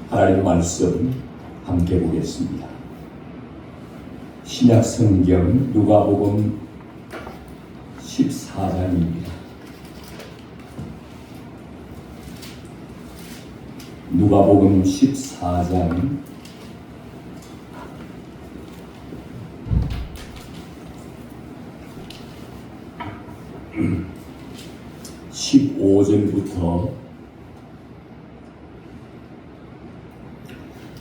하나님 말씀 함께 보겠습니다. 신약 성경 누가복음 14장입니다. 누가복음 14장 15절부터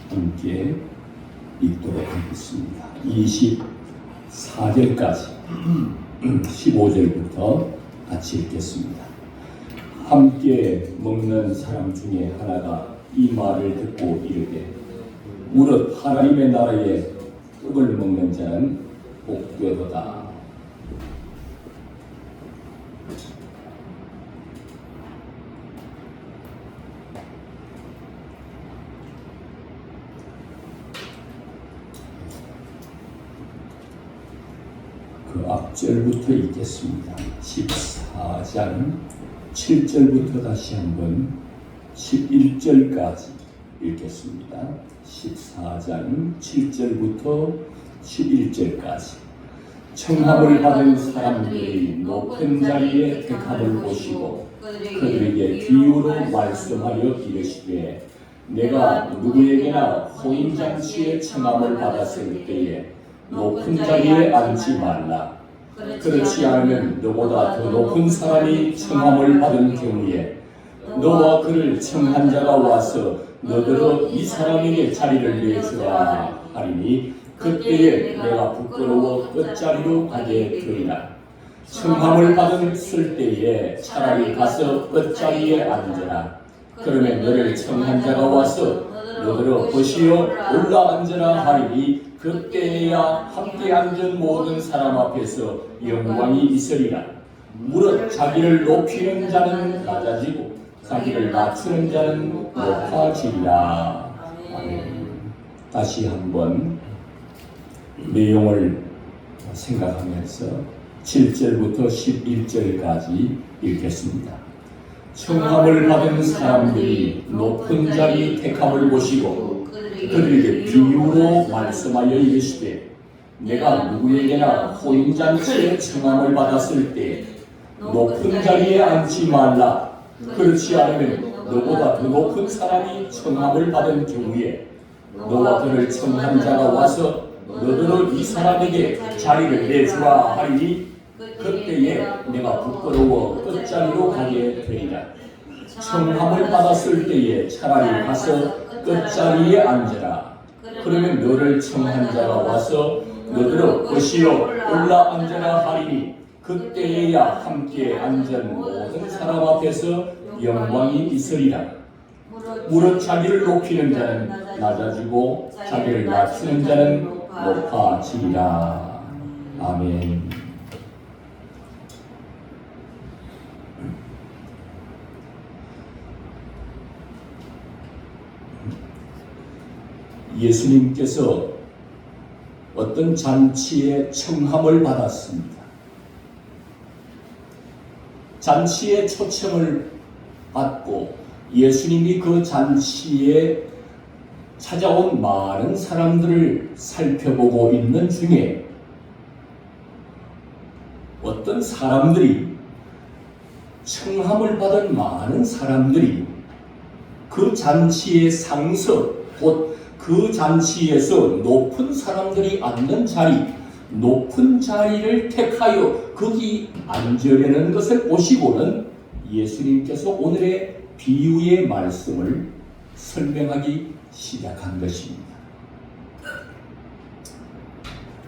함께 읽도록 하겠습니다. 24절까지 15절부터 같이 읽겠습니다. 함께 먹는 사람 중에 하나가 이 말을 듣고 이르되 무릇 하나님의 나라에 떡을 먹는 자는 복되도다. 그 앞절부터 읽겠습니다. 14장 7절부터 다시 한번 11절까지 읽겠습니다. 14장 7절부터 11절까지 청함을 받은 사람들이 높은 자리에 택함을 보시고 그들에게 비유로 말씀하여 이르시되 내가 누구에게나 혼인잔치에 청함을 받았을 때에 높은 자리에 앉지 말라. 그렇지 않으면 너보다 더 높은 사람이 청함을 받은 경우에 너와 그를 청한 자가 와서 너더러 이 사람에게 자리를 내주라 하리니 그때에 내가 부끄러워 끝자리로 가게 되리라. 청함을 받았을 때에 차라리 가서 끝자리에 앉으라. 그러면 너를 청한 자가 와서 너더러 보시어 올라 앉으라 하리니 그때야 함께 앉은 모든 사람 앞에서 영광이 있으리라. 무릇 자기를 높이는 자는 낮아지고 자기를 낮추는 자는 높아지리라. 아멘. 다시 한번 내용을 생각하면서 7절부터 11절까지 읽겠습니다. 청함을 받은 사람들이 높은 자리 택함을 보시고 그들에게 비유로 말씀하여 이르시되 내가 누구에게나 혼인잔치에 청함을 받았을 때 높은 자리에 앉지 말라. 그렇지 않으면 너보다 더 높은 사람이 청함을 받은 경우에 너와 그를 청한 자가 와서 너더러 이 사람에게 자리를 내주라 하리니 그때에 내가 부끄러워 끝자리로 가게 되리라. 청함을 받았을 때에 차라리 가서 끝자리에 앉으라. 그러면 너를 청한 자가 와서 너더러 보시어 올라 앉으라 하리니 그때에야 함께 앉은 모든 사람 앞에서 영광이 있으리라. 무릇 자기를 높이는 자는 낮아지고 자기를 낮추는 자는 높아지리라. 아멘. 예수님께서 어떤 잔치에 청함을 받았습니다. 잔치에 초청을 받고 예수님이 그 잔치에 찾아온 많은 사람들을 살펴보고 있는 중에 어떤 사람들이 청함을 받은 많은 사람들이 그 잔치의 상석 곧 그 잔치에서 높은 사람들이 앉는 자리, 높은 자리를 택하여 거기 앉으려는 것을 보시고는 예수님께서 오늘의 비유의 말씀을 설명하기 시작한 것입니다.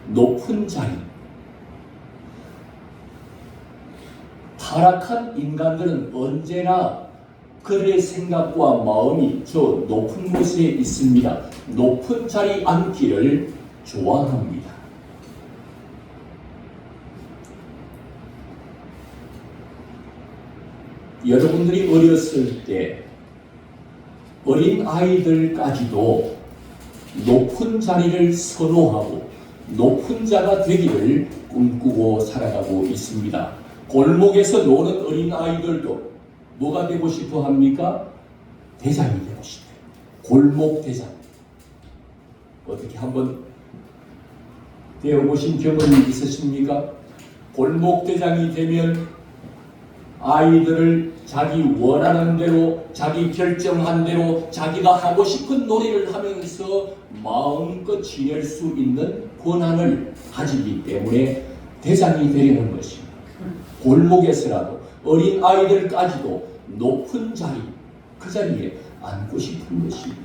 높은 자리. 타락한 인간들은 언제나 그들의 생각과 마음이 저 높은 곳에 있습니다. 높은 자리 앉기를 좋아합니다. 여러분들이 어렸을 때 어린 아이들까지도 높은 자리를 선호하고 높은 자가 되기를 꿈꾸고 살아가고 있습니다. 골목에서 노는 어린 아이들도 뭐가 되고 싶어 합니까? 대장이 되고 싶어요. 골목대장. 어떻게 한번 되어보신 경험이 있으십니까? 골목대장이 되면 아이들을 자기 원하는 대로, 자기 결정한 대로 자기가 하고 싶은 노래를 하면서 마음껏 지낼 수 있는 권한을 가지기 때문에 대장이 되려는 것입니다. 골목에서라도 어린 아이들까지도 높은 자리, 그 자리에 앉고 싶은 것입니다.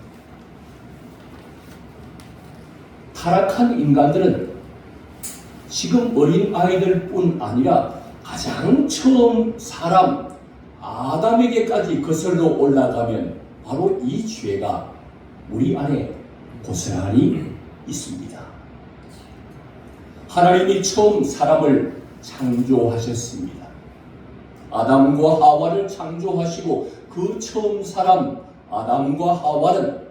타락한 인간들은 지금 어린 아이들뿐 아니라 가장 처음 사람 아담에게까지 거슬러 올라가면 바로 이 죄가 우리 안에 고스란히 있습니다. 하나님이 처음 사람을 창조하셨습니다. 아담과 하와를 창조하시고 그 처음 사람 아담과 하와는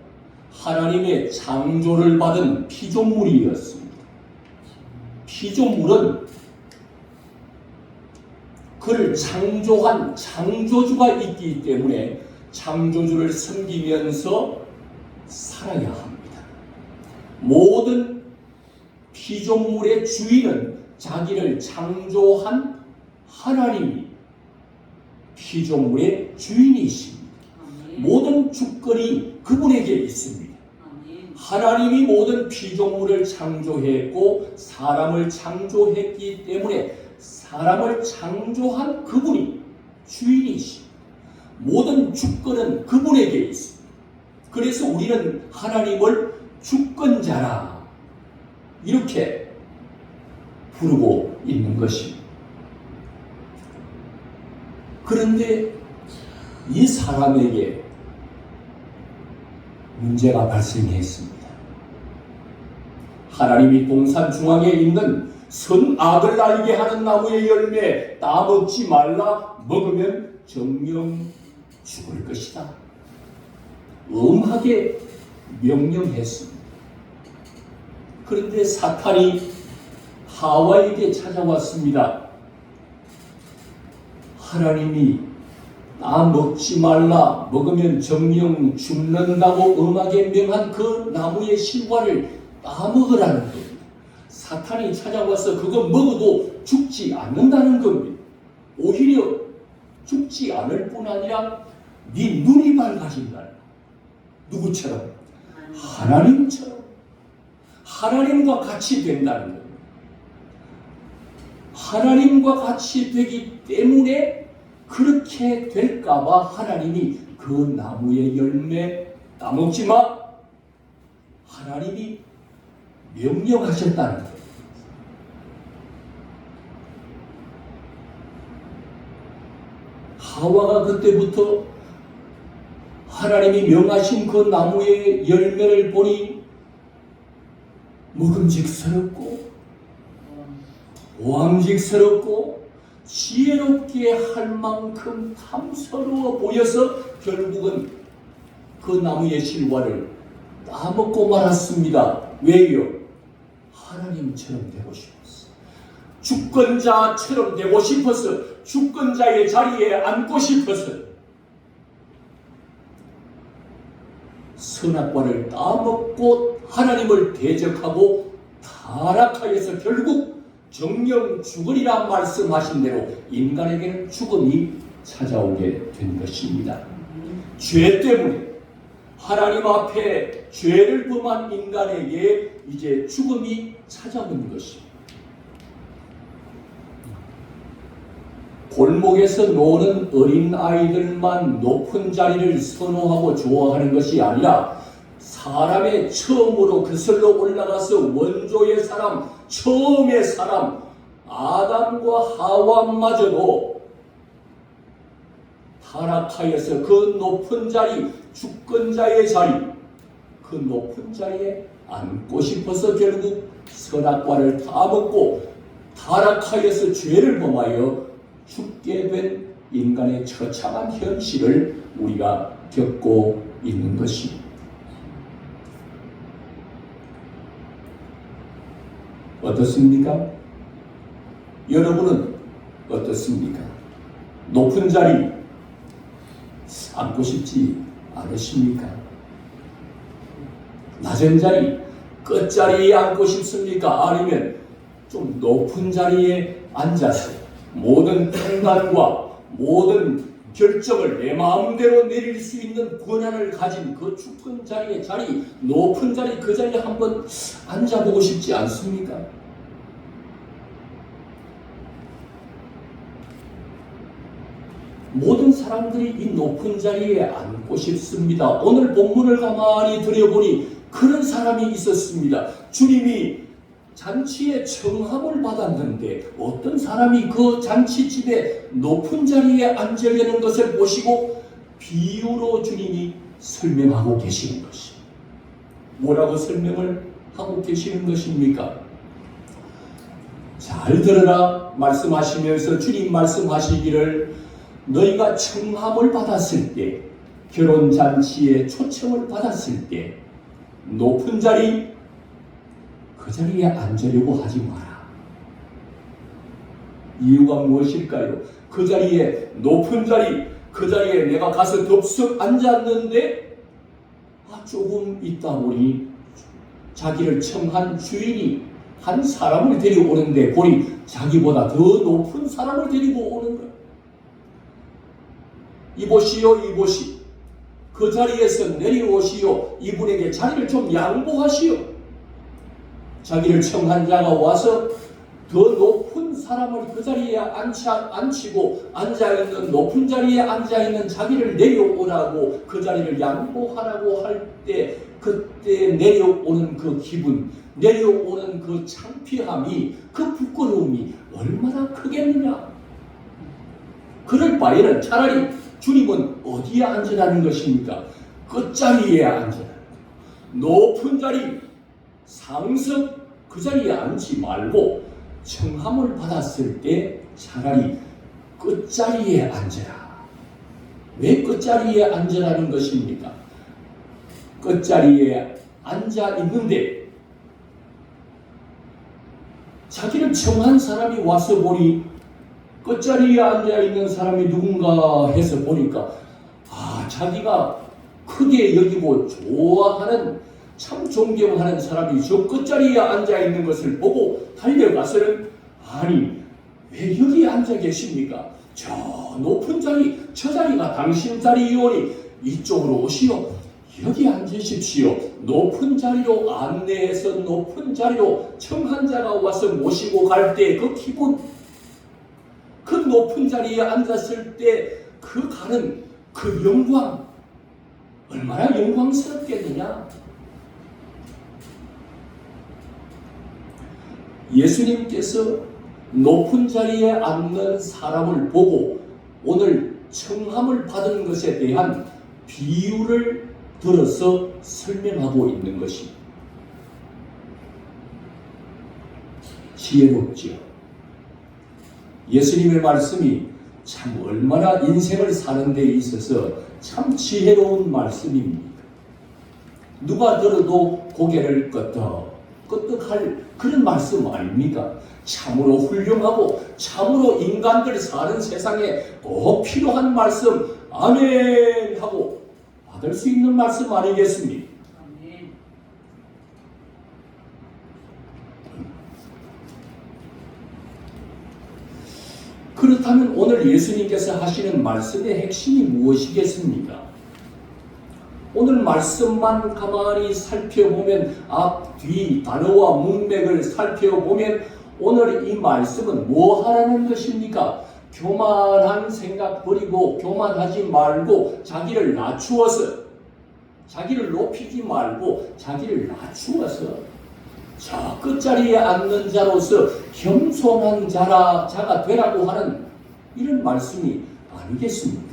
하나님의 창조를 받은 피조물이었습니다. 피조물은 그를 창조한 창조주가 있기 때문에 창조주를 섬기면서 살아야 합니다. 모든 피조물의 주인은 자기를 창조한 하나님이 피조물의 주인이십니다. 모든 주권이 그분에게 있습니다. 하나님이 모든 피조물을 창조했고 사람을 창조했기 때문에 사람을 창조한 그분이 주인이십니다. 모든 주권은 그분에게 있습니다. 그래서 우리는 하나님을 주권자라 이렇게 부르고 있는 것입니다. 그런데 이 사람에게 문제가 발생했습니다. 하나님이 동산 중앙에 있는 선악을 알게 하는 나무의 열매 따먹지 말라, 먹으면 정령 죽을 것이다. 엄하게 명령했습니다. 그런데 사탄이 하와에게 찾아왔습니다. 하나님이 나 먹지 말라, 먹으면 정령 죽는다고 엄하게 명한 그 나무의 실과를 따먹으라는 겁니다. 사탄이 찾아와서 그거 먹어도 죽지 않는다는 겁니다. 오히려 죽지 않을 뿐 아니라 네 눈이 밝아진다. 누구처럼? 하나님처럼. 하나님과 같이 된다는 겁니다. 하나님과 같이 되기 때문에 그렇게 될까봐 하나님이 그 나무의 열매 따먹지 마. 하나님이 명령하셨다는 거예요. 하와가 그때부터 하나님이 명하신 그 나무의 열매를 보니 먹음직스럽고 왕직스럽고 지혜롭게 할 만큼 탐스러워 보여서 결국은 그 나무의 실과를 따먹고 말았습니다. 왜요? 하나님처럼 되고 싶었어. 주권자처럼 되고 싶어서, 주권자의 자리에 앉고 싶어서 선악과를 따먹고 하나님을 대적하고 타락하여서 결국 정령 죽으리라 말씀하신 대로 인간에게는 죽음이 찾아오게 된 것입니다. 죄 때문에 하나님 앞에 죄를 범한 인간에게 이제 죽음이 찾아오는 것입니다. 골목에서 노는 어린 아이들만 높은 자리를 선호하고 좋아하는 것이 아니라 사람의 처음으로 거슬러 올라가서 원조의 사람, 처음의 사람 아담과 하와마저도 타락하여서 그 높은 자리, 주권자의 자리, 그 높은 자리에 앉고 싶어서 결국 선악과를 다 먹고 타락하여서 죄를 범하여 죽게 된 인간의 처참한 현실을 우리가 겪고 있는 것입니다. 어떻습니까? 여러분은 어떻습니까? 높은 자리 앉고 싶지 않으십니까? 낮은 자리, 끝자리에 앉고 싶습니까? 아니면 좀 높은 자리에 앉아서 모든 판단과 모든 결정을 내 마음대로 내릴 수 있는 권한을 가진 그 주권 자리의 자리, 높은 자리, 그 자리에 한번 앉아보고 싶지 않습니까? 모든 사람들이 이 높은 자리에 앉고 싶습니다. 오늘 본문을 가만히 들여보니 그런 사람이 있었습니다. 주님이 잔치에 청함을 받았는데 어떤 사람이 그 잔치집에 높은 자리에 앉으려는 것을 보시고 비유로 주님이 설명하고 계시는 것이, 뭐라고 설명을 하고 계시는 것입니까? 잘 들으라 말씀하시면서 주님 말씀하시기를, 너희가 청함을 받았을 때, 결혼잔치에 초청을 받았을 때 높은 자리, 그 자리에 앉으려고 하지 마라. 이유가 무엇일까요? 그 자리에, 높은 자리, 그 자리에 내가 가서 덥석 앉았는데 조금 있다 보니 자기를 청한 주인이 한 사람을 데려오는데 보니 자기보다 더 높은 사람을 데리고 오는 거예요. 이보시오, 이보시, 그 자리에서 내려오시오. 이분에게 자리를 좀 양보하시오. 자기를 청한 자가 와서 더 높은 사람을 그 자리에 앉히고 앉아있는, 높은 자리에 앉아있는 자기를 내려오라고, 그 자리를 양보하라고 할 때, 그때 내려오는 그 기분, 내려오는 그 창피함이, 그 부끄러움이 얼마나 크겠느냐. 그럴 바에는 차라리 주님은 어디에 앉으라는 것입니까? 끝자리에 앉으라는 거예요. 높은 자리, 상석, 그 자리에 앉지 말고 청함을 받았을 때 차라리 끝자리에 앉으라. 왜 끝자리에 앉으라는 것입니까? 끝자리에 앉아 있는데 자기를 청한 사람이 와서 보니 끝자리에 앉아 있는 사람이 누군가 해서 보니까 자기가 크게 여기고 좋아하는, 참 존경하는 사람이 저 끝자리에 앉아 있는 것을 보고 달려가서는, 아니 왜 여기 앉아 계십니까? 저 높은 자리, 저 자리가 당신 자리이오니 이쪽으로 오시오. 여기 앉으십시오. 높은 자리로 안내해서 높은 자리로 청한 자가 와서 모시고 갈 때 그 기분, 그 높은 자리에 앉았을 때 그 가는 그 영광, 얼마나 영광스럽겠느냐. 예수님께서 높은 자리에 앉는 사람을 보고 오늘 청함을 받은 것에 대한 비유를 들어서 설명하고 있는 것이 지혜롭지요. 예수님의 말씀이 참 얼마나 인생을 사는 데 있어서 참 지혜로운 말씀입니다. 누가 들어도 고개를 끄덕할 그런 말씀 아닙니까? 참으로 훌륭하고 참으로 인간들 사는 세상에 꼭 필요한 말씀, 아멘 하고 받을 수 있는 말씀 아니겠습니까? 아멘. 그렇다면 오늘 예수님께서 하시는 말씀의 핵심이 무엇이겠습니까? 오늘 말씀만 가만히 살펴보면, 앞, 뒤, 단어와 문맥을 살펴보면 오늘 이 말씀은 뭐 하라는 것입니까? 교만한 생각 버리고 교만하지 말고 자기를 낮추어서, 자기를 높이지 말고 자기를 낮추어서 저 끝자리에 앉는 자로서 겸손한 자가 되라고 하는 이런 말씀이 아니겠습니까?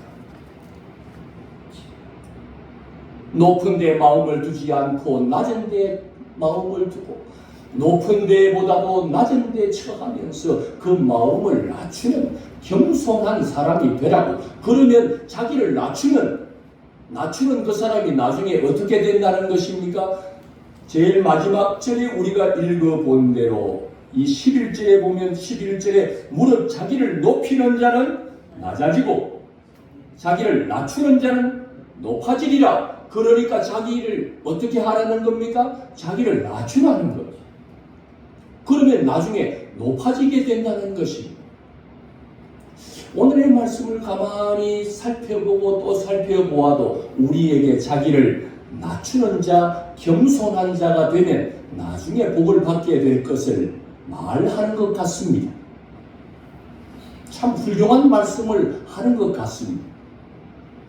높은 데 마음을 두지 않고 낮은 데 마음을 두고, 높은 데보다도 낮은 데 처하면서 그 마음을 낮추는 겸손한 사람이 되라고. 그러면 자기를 낮추는 그 사람이 나중에 어떻게 된다는 것입니까? 제일 마지막 절에 우리가 읽어본 대로 이 11절에 보면 11절에 무릇 자기를 높이는 자는 낮아지고 자기를 낮추는 자는 높아지리라. 그러니까 자기를 어떻게 하라는 겁니까? 자기를 낮추라는 거예요. 그러면 나중에 높아지게 된다는 것입니다. 오늘의 말씀을 가만히 살펴보고 또 살펴보아도 우리에게 자기를 낮추는 자, 겸손한 자가 되면 나중에 복을 받게 될 것을 말하는 것 같습니다. 참 훌륭한 말씀을 하는 것 같습니다.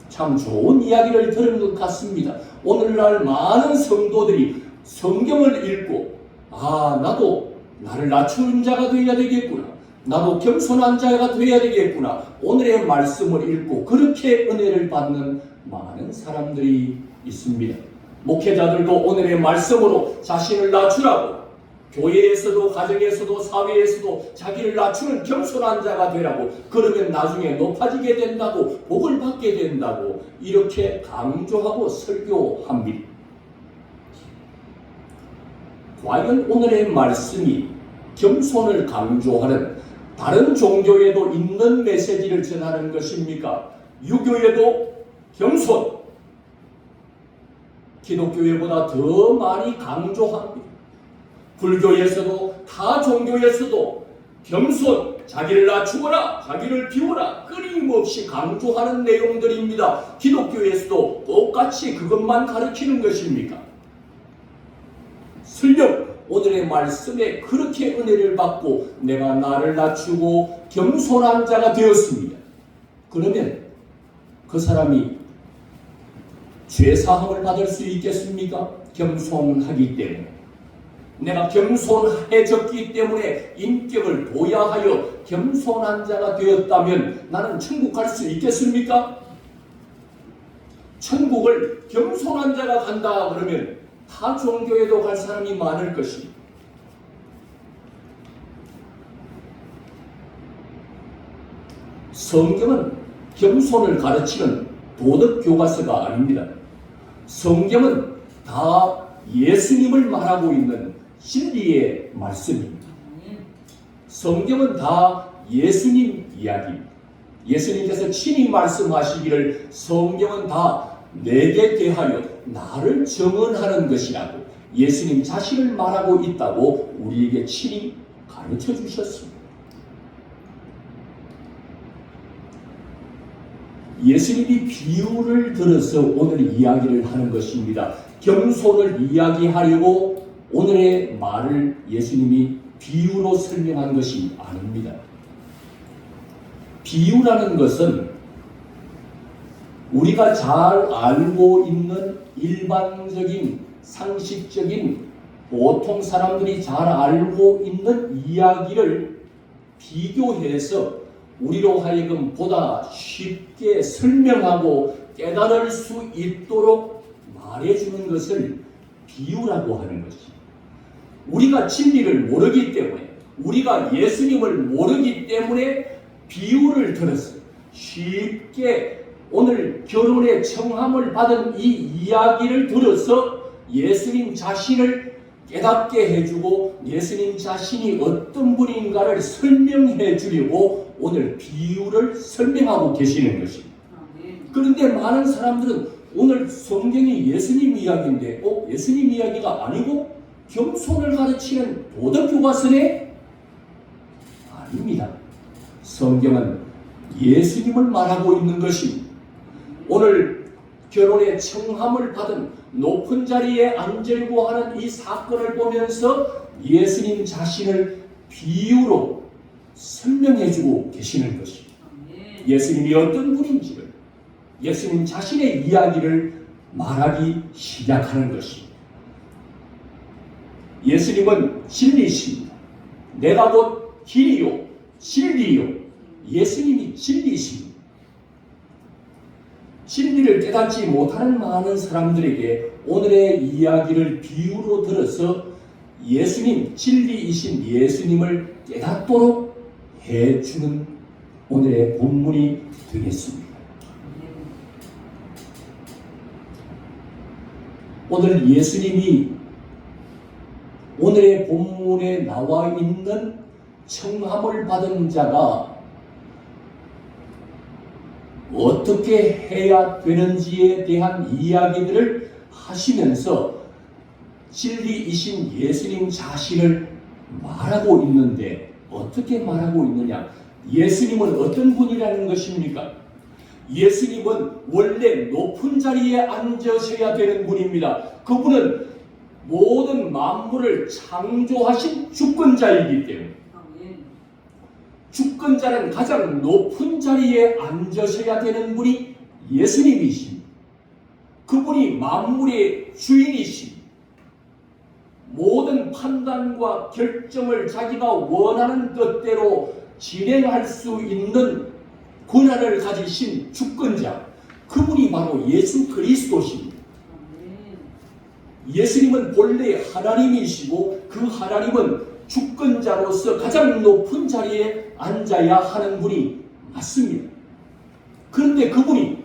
참 좋은 이야기를 들은 것 같습니다. 오늘날 많은 성도들이 성경을 읽고 나도 나를 낮추는 자가 되어야 되겠구나. 나도 겸손한 자가 되어야 되겠구나. 오늘의 말씀을 읽고 그렇게 은혜를 받는 많은 사람들이 있습니다. 목회자들도 오늘의 말씀으로 자신을 낮추라고, 교회에서도 가정에서도 사회에서도 자기를 낮추는 겸손한 자가 되라고, 그러면 나중에 높아지게 된다고, 복을 받게 된다고 이렇게 강조하고 설교합니다. 과연 오늘의 말씀이 겸손을 강조하는 다른 종교에도 있는 메시지를 전하는 것입니까? 유교에도 겸손, 기독교회보다 더 많이 강조합니다. 불교에서도 타 종교에서도 겸손, 자기를 낮추거라, 자기를 비우라 끊임없이 강조하는 내용들입니다. 기독교에서도 똑같이 그것만 가르치는 것입니까? 설령 오늘의 말씀에 그렇게 은혜를 받고 내가 나를 낮추고 겸손한 자가 되었습니다. 그러면 그 사람이 죄사함을 받을 수 있겠습니까? 겸손하기 때문에. 내가 겸손해졌기 때문에 인격을 보야하여 겸손한 자가 되었다면 나는 천국 갈 수 있겠습니까? 천국을 겸손한 자가 간다 그러면 타 종교에도 갈 사람이 많을 것입니다. 성경은 겸손을 가르치는 도덕 교과서가 아닙니다. 성경은 다 예수님을 말하고 있는 진리의 말씀입니다. 성경은 다 예수님 이야기입니다. 예수님께서 친히 말씀하시기를 성경은 다 내게 대하여 나를 증언하는 것이라고 예수님 자신을 말하고 있다고 우리에게 친히 가르쳐 주셨습니다. 예수님이 비유를 들어서 오늘 이야기를 하는 것입니다. 겸손을 이야기하려고 오늘의 말을 예수님이 비유로 설명한 것이 아닙니다. 비유라는 것은 우리가 잘 알고 있는 일반적인 상식적인 보통 사람들이 잘 알고 있는 이야기를 비교해서 우리로 하여금 보다 쉽게 설명하고 깨달을 수 있도록 말해주는 것을 비유라고 하는 것입니다. 우리가 진리를 모르기 때문에, 우리가 예수님을 모르기 때문에 비유를 들었어요. 쉽게 오늘 결혼의 청함을 받은 이 이야기를 들어서 예수님 자신을 깨닫게 해주고 예수님 자신이 어떤 분인가를 설명해 주려고 오늘 비유를 설명하고 계시는 것입니다. 그런데 많은 사람들은 오늘 성경이 예수님 이야기인데 예수님 이야기가 아니고 겸손을 가르치는 도덕교과서네? 아닙니다. 성경은 예수님을 말하고 있는 것입니다. 오늘 결혼의 청함을 받은 높은 자리에 앉으려고 하는 이 사건을 보면서 예수님 자신을 비유로 설명해주고 계시는 것입니다. 예수님이 어떤 분인지를, 예수님 자신의 이야기를 말하기 시작하는 것입니다. 예수님은 진리십니다. 내가 곧 길이요 진리요. 예수님이 진리십니다. 진리를 깨닫지 못하는 많은 사람들에게 오늘의 이야기를 비유로 들어서 예수님, 진리이신 예수님을 깨닫도록 해주는 오늘의 본문이 되겠습니다. 오늘 예수님이 오늘의 본문에 나와 있는 청함을 받은 자가 어떻게 해야 되는지에 대한 이야기들을 하시면서 진리이신 예수님 자신을 말하고 있는데 어떻게 말하고 있느냐? 예수님은 어떤 분이라는 것입니까? 예수님은 원래 높은 자리에 앉으셔야 되는 분입니다. 그분은 모든 만물을 창조하신 주권자이기 때문에 주권자는 가장 높은 자리에 앉으셔야 되는 분이 예수님이십니다. 그분이 만물의 주인이십니다. 모든 판단과 결정을 자기가 원하는 뜻대로 진행할 수 있는 권한을 가지신 주권자, 그분이 바로 예수 그리스도십니다. 예수님은 본래 하나님이시고 그 하나님은 주권자로서 가장 높은 자리에 앉아야 하는 분이 맞습니다. 그런데 그분이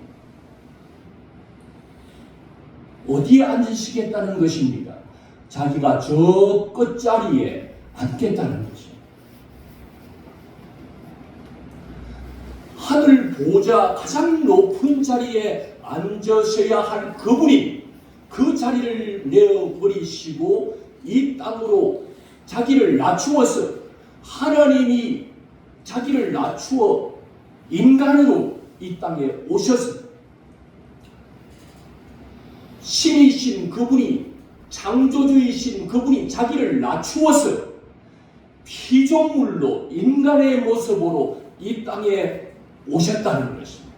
어디에 앉으시겠다는 것입니까? 자기가 저 끝자리에 앉겠다는 것입니다. 하늘 보좌 가장 높은 자리에 앉으셔야 할 그분이 그 자리를 내어버리시고 이 땅으로 자기를 낮추어서 하나님이 자기를 낮추어 인간으로 이 땅에 오셔서 신이신 그분이 창조주이신 그분이 자기를 낮추어서 피조물로 인간의 모습으로 이 땅에 오셨다는 것입니다.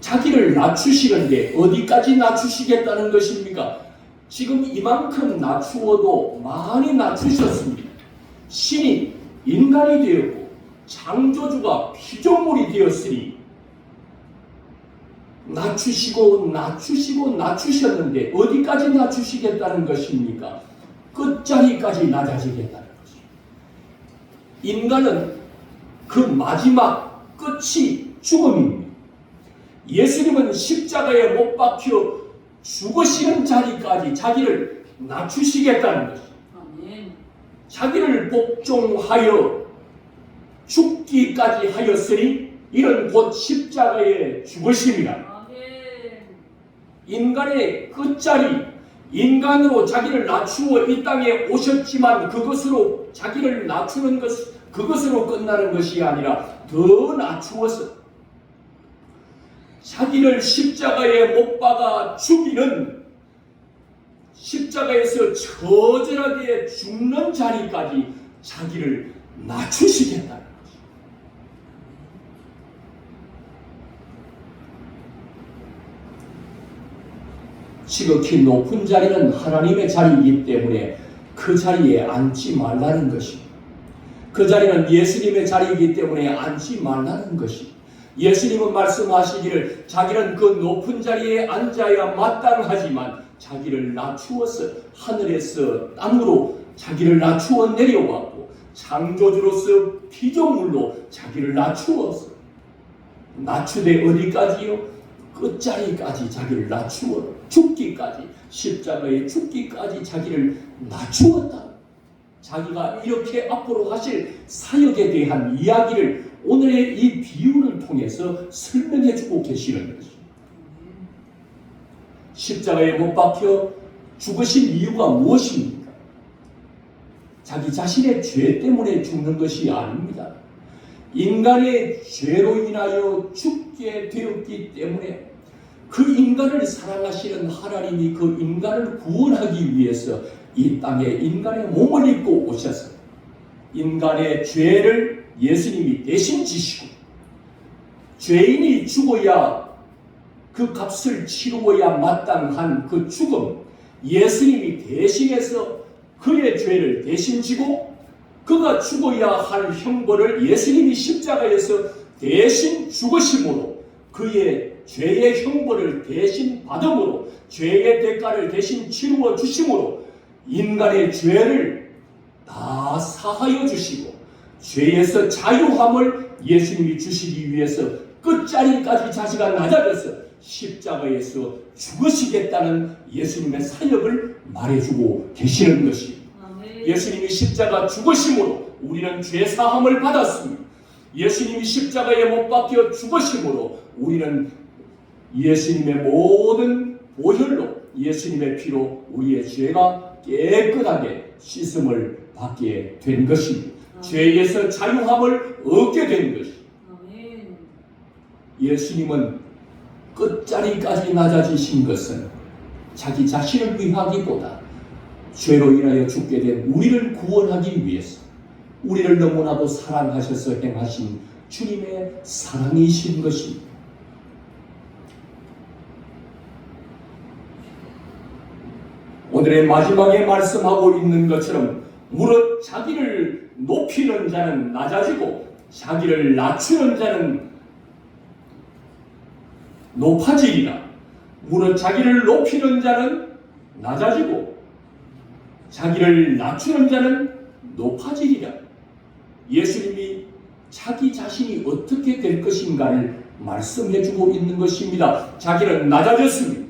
자기를 낮추시는데 어디까지 낮추시겠다는 것입니까? 지금 이만큼 낮추어도 많이 낮추셨습니다. 신이 인간이 되었고 창조주가 피조물이 되었으니 낮추시고 낮추셨는데 어디까지 낮추시겠다는 것입니까? 끝자리까지 낮아지겠다는 것입니다. 인간은 그 마지막 끝이 죽음입니다. 예수님은 십자가에 못 박혀 죽으시는 자리까지 자기를 낮추시겠다는 것입니다. 자기를 복종하여 죽기까지 하였으니 이는 곧 십자가의 죽으심이라. 인간의 끝자리, 인간으로 자기를 낮추어 이 땅에 오셨지만 그것으로 자기를 낮추는 그것으로 끝나는 것이 아니라 더 낮추어서 자기를 십자가에 못 박아 죽이는 십자가에서 처절하게 죽는 자리까지 자기를 낮추시겠다는 것입니다. 지극히 높은 자리는 하나님의 자리이기 때문에 그 자리에 앉지 말라는 것입니다. 그 자리는 예수님의 자리이기 때문에 앉지 말라는 것입니다. 예수님은 말씀하시기를 자기는 그 높은 자리에 앉아야 마땅하지만 자기를 낮추어서 하늘에서 땅으로 자기를 낮추어 내려왔고 창조주로서 피조물로 자기를 낮추어서 낮추되 어디까지요? 끝자리까지 자기를 낮추어 죽기까지 십자가에 죽기까지 자기를 낮추었다. 자기가 이렇게 앞으로 하실 사역에 대한 이야기를 오늘의 이 비유를 통해서 설명해 주고 계시는 것입니다. 십자가에 못 박혀 죽으신 이유가 무엇입니까? 자기 자신의 죄 때문에 죽는 것이 아닙니다. 인간의 죄로 인하여 죽게 되었기 때문에 그 인간을 사랑하시는 하나님이 그 인간을 구원하기 위해서 이 땅에 인간의 몸을 입고 오셔서 인간의 죄를 예수님이 대신 지시고 죄인이 죽어야 그 값을 치루어야 마땅한 그 죽음, 예수님이 대신해서 그의 죄를 대신 지고 그가 죽어야 할 형벌을 예수님이 십자가에서 대신 죽으심으로 그의 죄의 형벌을 대신 받음으로 죄의 대가를 대신 치루어 주심으로 인간의 죄를 다 사하여 주시고 죄에서 자유함을 예수님이 주시기 위해서 끝자리까지 자기가 낮아져서 십자가에서 죽으시겠다는 예수님의 사역을 말해주고 계시는 것입니다. 예수님이 십자가 죽으심으로 우리는 죄사함을 받았습니다. 예수님이 십자가에 못 박혀 죽으심으로 우리는 예수님의 모든 보혈로, 예수님의 피로 우리의 죄가 깨끗하게 씻음을 받게 된 것입니다. 죄에서 자유함을 얻게 된 것입니다. 예수님은 끝자리까지 낮아지신 것은 자기 자신을 위하기보다 죄로 인하여 죽게 된 우리를 구원하기 위해서, 우리를 너무나도 사랑하셔서 행하신 주님의 사랑이신 것입니다. 오늘의 마지막에 말씀하고 있는 것처럼 무릇 자기를 높이는 자는 낮아지고 자기를 낮추는 자는 높아지리라. 무릇 자기를 높이는 자는 낮아지고 자기를 낮추는 자는 높아지리라. 예수님이 자기 자신이 어떻게 될 것인가를 말씀해주고 있는 것입니다. 자기는 낮아졌습니다.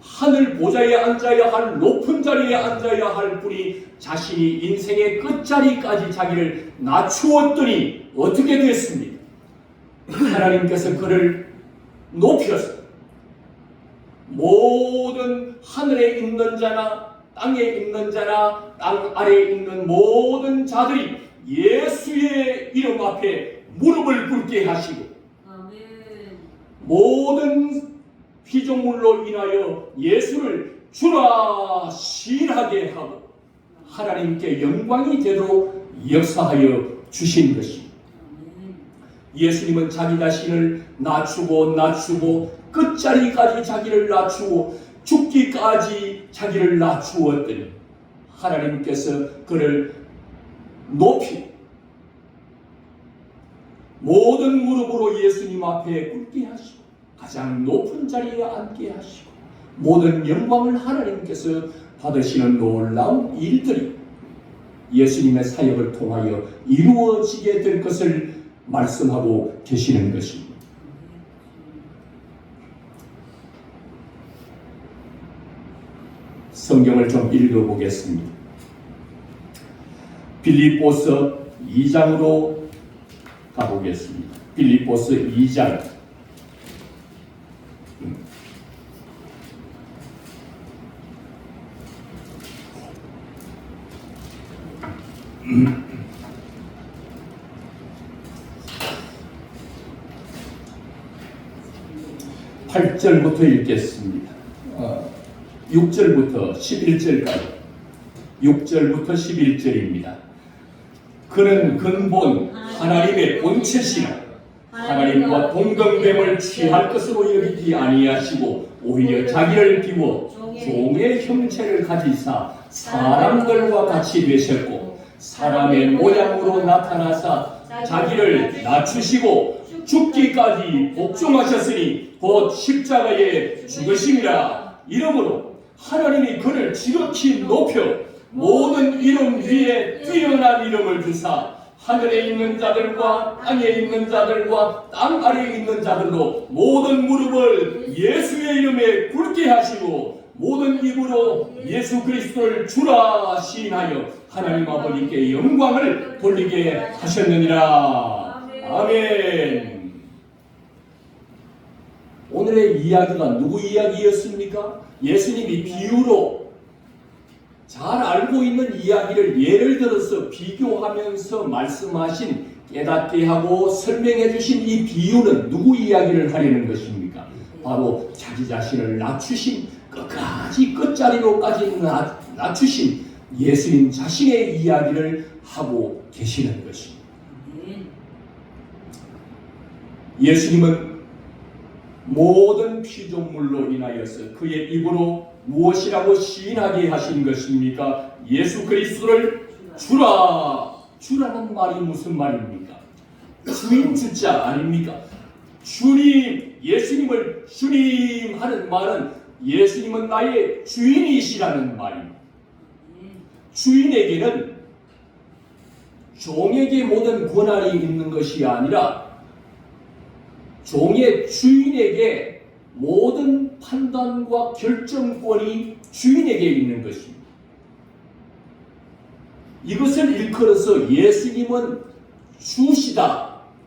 하늘 보좌에 앉아야 할, 높은 자리에 앉아야 할 분이 자신이 인생의 끝자리까지 자기를 낮추었더니 어떻게 됐습니까? 하나님께서 그를 높여서 모든 하늘에 있는 자나 땅에 있는 자나 땅 아래에 있는 모든 자들이 예수의 이름 앞에 무릎을 꿇게 하시고, 모든 피조물로 인하여 예수를 주라 시인하게 하고 하나님께 영광이 되도록 역사하여 주신 것입니다. 예수님은 자기 자신을 낮추고 끝자리까지 자기를 낮추고 죽기까지 자기를 낮추었더니 하나님께서 그를 높이 모든 무릎으로 예수님 앞에 꿇게 하시고 가장 높은 자리에 앉게 하시고 모든 영광을 하나님께서 받으시는 놀라운 일들이 예수님의 사역을 통하여 이루어지게 될 것을 말씀하고 계시는 것입니다. 성경을 좀 읽어보겠습니다. 빌립보서 2장으로 가보겠습니다. 빌립보서 2장 8절부터 읽겠습니다. 6절부터 11절까지 6절부터 11절입니다. 그는 근본 하나님의 본체시나 하나님과 동등됨을 취할 것으로 여기지 아니하시고 오히려 자기를 비워 종의 형체를 가지사 사람들과 같이 되셨고 사람의 모양으로 나타나사 자기를 낮추시고 죽기까지 복종하셨으니 곧 십자가에 죽으심이라. 이러므로 하나님이 그를 지극히 높여 모든 이름 위에 뛰어난 이름을 주사 하늘에 있는 자들과 땅에 있는 자들과 땅 아래에 있는 자들로 모든 무릎을 예수의 이름에 꿇게 하시고 모든 입으로 예수 그리스도를 주라 시인하여 하나님 아버지께 영광을 돌리게 하셨느니라. 아멘. 오늘의 이야기가 누구 이야기였습니까? 예수님이 비유로 잘 알고 있는 이야기를 예를 들어서 비교하면서 말씀하신, 깨닫게 하고 설명해 주신 이 비유는 누구 이야기를 하려는 것입니까? 바로 자기 자신을 낮추신, 끝까지 끝자리로까지 낮추신 예수님 자신의 이야기를 하고 계시는 것입니다. 예수님은 모든 피조물로 인하여서 그의 입으로 무엇이라고 시인하게 하신 것입니까? 예수 그리스도를 주라. 주라는 말이 무슨 말입니까? 주인 주자 아닙니까? 주님, 예수님을 주님 하는 말은 예수님은 나의 주인이시라는 말입니다. 주인에게는 종에게 모든 권한이 있는 것이 아니라 종의 주인에게 모든 판단과 결정권이 주인에게 있는 것입니다. 이것을 일컬어서 예수님은 주시다,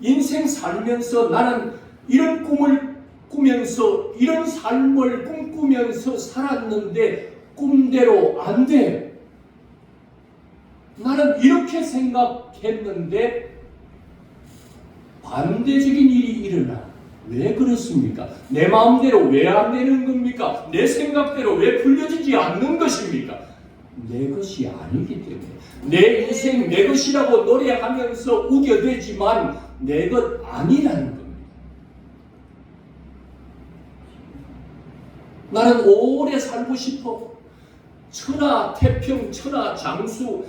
인생 살면서 나는 이런 꿈을 꾸면서 이런 삶을 꿈꾸면서 살았는데 꿈대로 안 돼. 나는 이렇게 생각했는데 반대적인 일이 일어나. 왜 그렇습니까? 내 마음대로 왜 안 되는 겁니까? 내 생각대로 왜 풀려지지 않는 것입니까? 내 것이 아니기 때문에. 내 인생 내 것이라고 노래하면서 우겨대지만 내 것 아니라는 겁니다. 나는 오래 살고 싶어. 천하 태평, 천하 장수.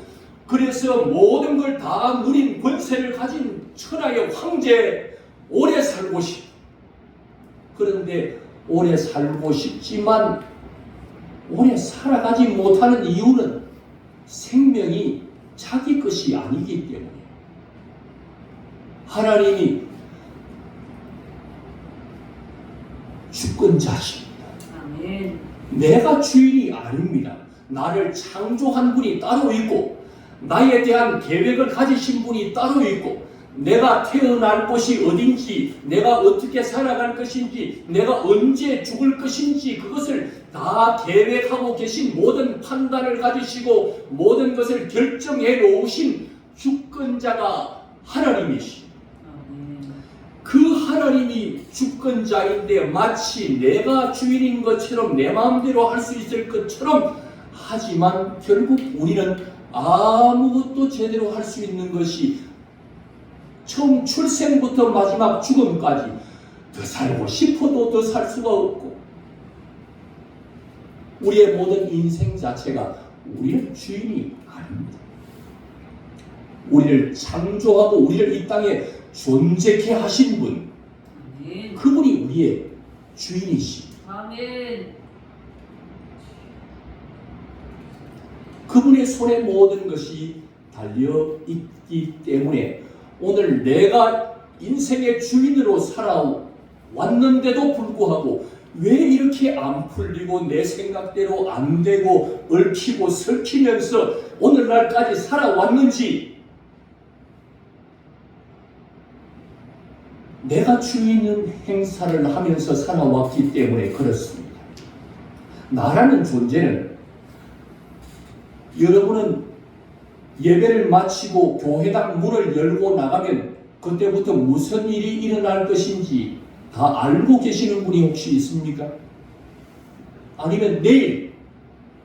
그래서 모든 걸 다 누린 권세를 가진 천하의 황제. 오래 살고 싶어. 그런데 오래 살고 싶지만 오래 살아가지 못하는 이유는 생명이 자기 것이 아니기 때문에. 하나님이 주권자십니다. 아멘. 내가 주인이 아닙니다. 나를 창조한 분이 따로 있고 나에 대한 계획을 가지신 분이 따로 있고 내가 태어날 곳이 어딘지, 내가 어떻게 살아갈 것인지, 내가 언제 죽을 것인지 그것을 다 계획하고 계신, 모든 판단을 가지시고 모든 것을 결정해 놓으신 주권자가 하나님이시죠. 그 하나님이 주권자인데 마치 내가 주인인 것처럼 내 마음대로 할 수 있을 것처럼 하지만 결국 우리는 아무것도 제대로 할 수 있는 것이 처음 출생부터 마지막 죽음까지 더 살고 싶어도 더 살 수가 없고 우리의 모든 인생 자체가 우리는 주인이 아닙니다. 우리를 창조하고 우리를 이 땅에 존재케 하신 분, 아멘. 그분이 우리의 주인이십니다. 아멘. 그분의 손에 모든 것이 달려 있기 때문에 오늘 내가 인생의 주인으로 살아왔는데도 불구하고 왜 이렇게 안 풀리고 내 생각대로 안 되고 얽히고 설키면서 오늘날까지 살아왔는지, 내가 주인인 행사를 하면서 살아왔기 때문에 그렇습니다. 나라는 존재는, 여러분은 예배를 마치고 교회당 문을 열고 나가면 그때부터 무슨 일이 일어날 것인지 다 알고 계시는 분이 혹시 있습니까? 아니면 내일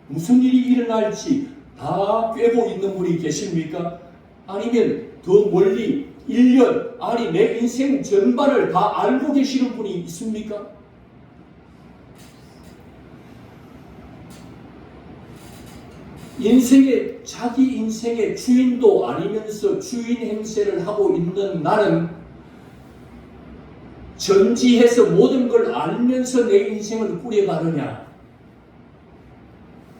무슨 일이 일어날지 다 꿰고 있는 분이 계십니까? 아니면 더 멀리 1년, 아니 내 인생 전반을 다 알고 계시는 분이 있습니까? 자기 인생의 주인도 아니면서 주인 행세를 하고 있는 나는 전지해서 모든 걸 알면서 내 인생을 꾸려가느냐,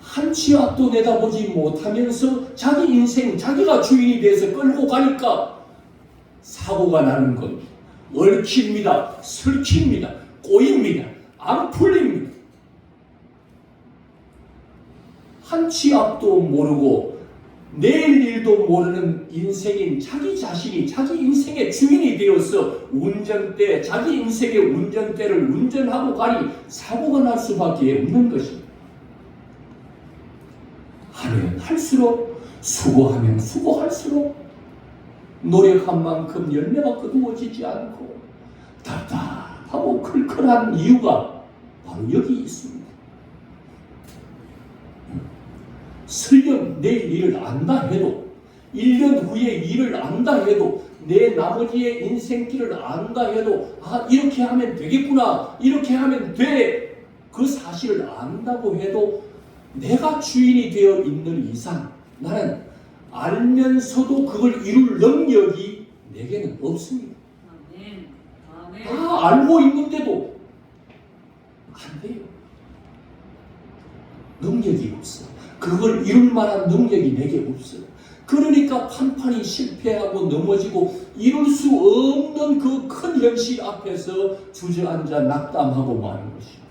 한 치 앞도 내다보지 못하면서 자기 인생 자기가 주인이 돼서 끌고 가니까 사고가 나는 것, 얽힙니다, 설킵니다, 꼬입니다, 안 풀립니다. 한 치 앞도 모르고 내일 일도 모르는 인생인 자기 자신이 자기 인생의 주인이 되어서 운전대, 자기 인생의 운전대를 운전하고 가니 사고가 날 수밖에 없는 것입니다. 하면 할수록, 수고하면 수고할수록 노력한 만큼 열매가 거두어지지 않고 답답하고 클클한 이유가 바로 여기 있습니다. 설령 내일 일을 안다 해도, 1년 후에 일을 안다 해도, 내 나머지의 인생길을 안다 해도 이렇게 하면 되겠구나, 이렇게 하면 돼, 그 사실을 안다고 해도 내가 주인이 되어 있는 이상 나는 알면서도 그걸 이룰 능력이 내게는 없습니다. 아멘. 아멘. 다 알고 있는데도 안 돼요. 능력이 없어. 그걸 이룰 만한 능력이 내게 없어요. 그러니까 판판이 실패하고 넘어지고 이룰 수 없는 그 큰 현실 앞에서 주저앉아 낙담하고 마는 것이죠.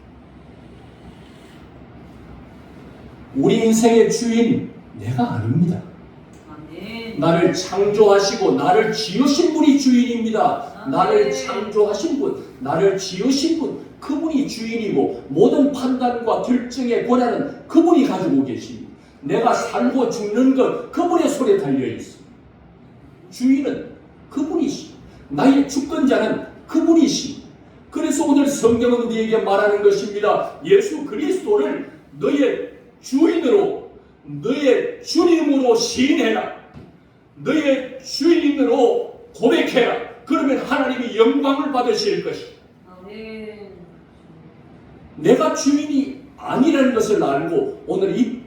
우리 인생의 주인 내가 아닙니다. 아멘. 나를 창조하시고 나를 지으신 분이 주인입니다. 나를 창조하신 분, 나를 지으신 분, 그분이 주인이고 모든 판단과 결정의 권한은 그분이 가지고 계십니다. 내가 살고 죽는 것 그분의 손에 달려 있습니다. 주인은 그분이십니다. 나의 주권자는 그분이십니다. 그래서 오늘 성경은 우리에게 말하는 것입니다. 예수 그리스도를 너의 주인으로, 너의 주님으로 시인해라. 너의 주인으로 고백해라. 그러면 하나님이 영광을 받으실 것이다. 아멘. 내가 주인이 아니라는 것을 알고 오늘 이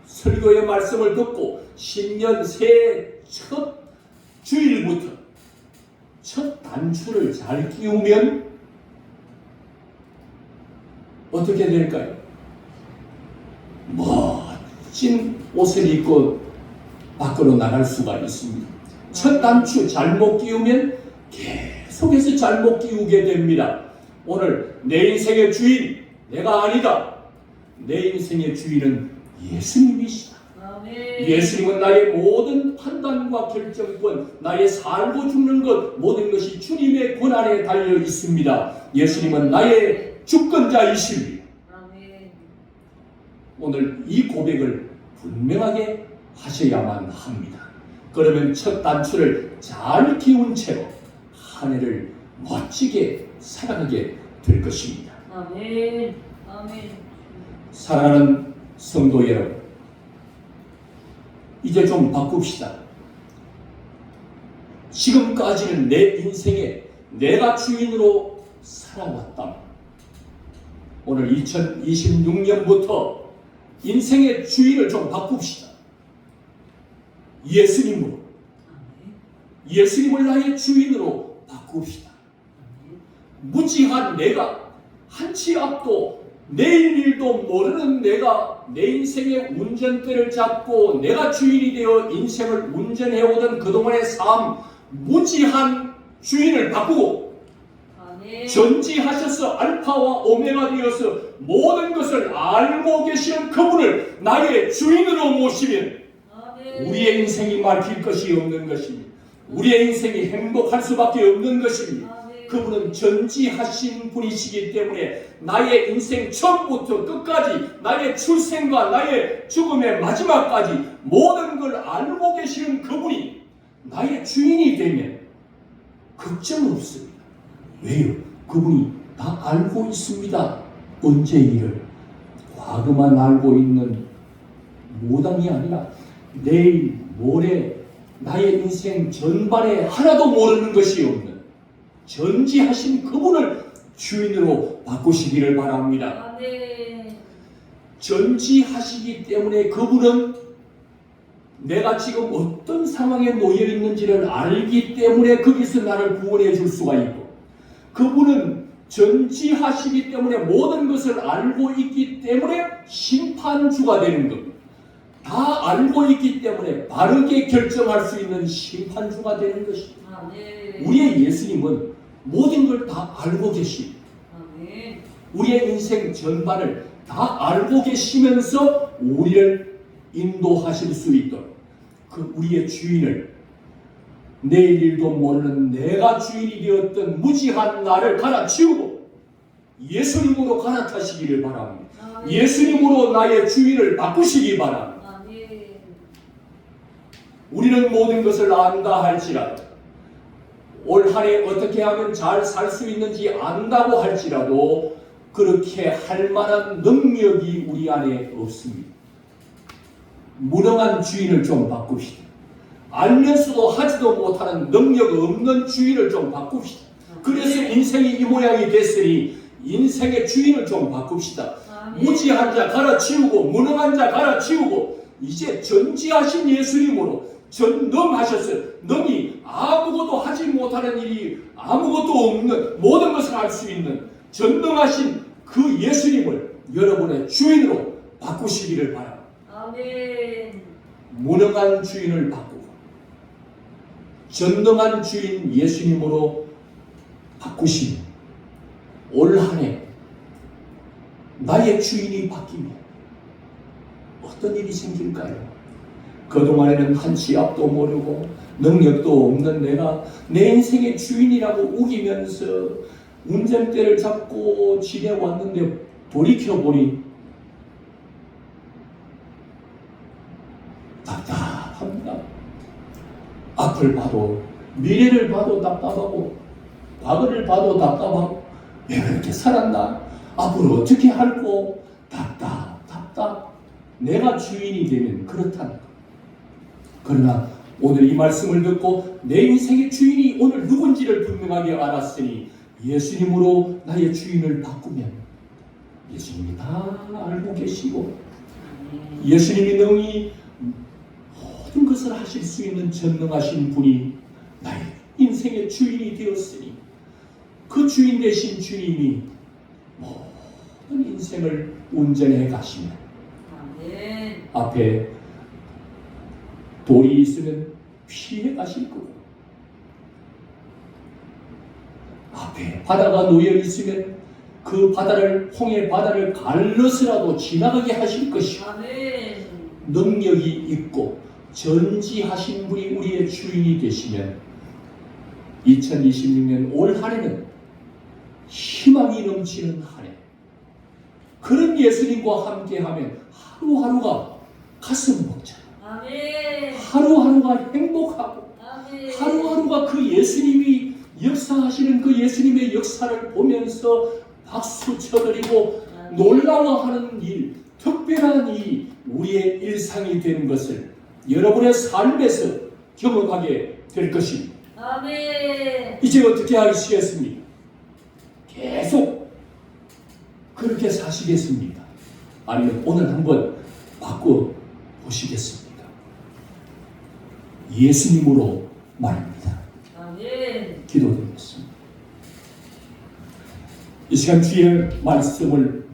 설교의 말씀을 듣고 신년 새해 첫 주일부터 첫 단추를 잘 끼우면 어떻게 될까요? 멋진 옷을 입고 밖으로 나갈 수가 있습니다. 첫 단추 잘못 끼우면 계속해서 잘못 끼우게 됩니다. 오늘 내 인생의 주인 내가 아니다. 내 인생의 주인은 예수님이시다. 아멘. 예수님은 나의 모든 판단과 결정권, 나의 살고 죽는 것 모든 것이 주님의 권한에 달려 있습니다. 예수님은 나의 주권자이십니다. 아멘. 오늘 이 고백을 분명하게 하셔야만 합니다. 그러면 첫 단추를 잘 끼운 채로 한 해를 멋지게 살아가게 될 것입니다. 아멘. 아멘. 사랑하는 성도 여러분, 이제 좀 바꿉시다. 지금까지는 내 인생에 내가 주인으로 살아왔다. 오늘 2026년부터 인생의 주인을 좀 바꿉시다. 예수님으로, 예수님을 나의 주인으로 바꿉시다. 무지한 내가 한치 앞도 내일 일도 모르는 내가 내 인생의 운전대를 잡고 내가 주인이 되어 인생을 운전해오던 그동안의 삶, 무지한 주인을 바꾸고 아멘. 전지하셔서 알파와 오메가 되어서 모든 것을 알고 계시는 그분을 나의 주인으로 모시면 아멘. 우리의 인생이 막힐 것이 없는 것입니다. 우리의 인생이 행복할 수밖에 없는 것입니다. 그분은 전지하신 분이시기 때문에 나의 인생 처음부터 끝까지 나의 출생과 나의 죽음의 마지막까지 모든 걸 알고 계시는 그분이 나의 주인이 되면 걱정 없습니다. 왜요? 그분이 다 알고 있습니다. 언제 일을 과거만 알고 있는 무당이 아니라 내일 모레 나의 인생 전반에 하나도 모르는 것이 없는 전지하신 그분을 주인으로 바꾸시기를 바랍니다. 아멘. 전지하시기 때문에 그분은 내가 지금 어떤 상황에 놓여 있는지를 알기 때문에 거기서 나를 구원해 줄 수가 있고, 그분은 전지하시기 때문에 모든 것을 알고 있기 때문에 심판주가 되는 겁니다. 다 알고 있기 때문에 바르게 결정할 수 있는 심판주가 되는 것입니다. 아멘. 우리의 예수님은 모든 걸 다 알고 계십니다. 아멘. 우리의 인생 전반을 다 알고 계시면서 우리를 인도하실 수 있도록 그 우리의 주인을 내일 일도 모르는 내가 주인이 되었던 무지한 나를 갈아치우고 예수님으로 갈아타시기를 바랍니다. 아멘. 예수님으로 나의 주인을 바꾸시기 바랍니다. 아멘. 우리는 모든 것을 안다 할지라도 올 한 해 어떻게 하면 잘 살 수 있는지 안다고 할지라도 그렇게 할 만한 능력이 우리 안에 없습니다. 무능한 주인을 좀 바꿉시다. 알면서도 하지도 못하는 능력 없는 주인을 좀 바꿉시다. 그래서 인생이 이 모양이 됐으니 인생의 주인을 좀 바꿉시다. 무지한 자 갈아치우고 무능한 자 갈아치우고 이제 전지하신 예수님으로 전능하셨어요. 능히 아무것도 하지 못하는 일이 아무것도 없는 모든 것을 할 수 있는 전능하신 그 예수님을 여러분의 주인으로 바꾸시기를 바랍니다. 아멘. 무능한 주인을 바꾸고 전능한 주인 예수님으로 바꾸시면 올 한 해 나의 주인이 바뀌면 어떤 일이 생길까요? 그동안에는 한치 앞도 모르고 능력도 없는 내가 내 인생의 주인이라고 우기면서 운전대를 잡고 지내왔는데 돌이켜보니 답답합니다. 앞을 봐도 미래를 봐도 답답하고 과거를 봐도 답답하고 왜 그렇게 살았나? 앞으로 어떻게 할고? 답답. 내가 주인이 되면 그렇다는 것. 그러나 오늘 이 말씀을 듣고 내 인생의 주인이 오늘 누군지를 분명하게 알았으니 예수님으로 나의 주인을 바꾸면 예수님이 다 알고 계시고 예수님이 능히 모든 것을 하실 수 있는 전능하신 분이 나의 인생의 주인이 되었으니 그 주인 되신 주님이 모든 인생을 운전해 가시면 앞에 돌이 있으면 피해 가실 거고 앞에 바다가 놓여 있으면 그 바다를 홍해 바다를 갈라서라도 지나가게 하실 것이고 능력이 있고 전지하신 분이 우리의 주인이 되시면 2026년 올 한해는 희망이 넘치는 한 해. 그런 예수님과 함께하면 하루하루가 가슴 벅차. 하루하루가 행복하고 하루하루가 그 예수님이 역사하시는 그 예수님의 역사를 보면서 박수 쳐드리고 놀라워하는 일, 특별한 일이 우리의 일상이 되는 것을 여러분의 삶에서 경험하게 될 것입니다. 이제 어떻게 하시겠습니까? 계속 그렇게 사시겠습니까? 아니면 오늘 한번 바꿔 보시겠습니까? 예수님으로 말입니다. 기도드리겠습니다. 이 시간 주의 말씀을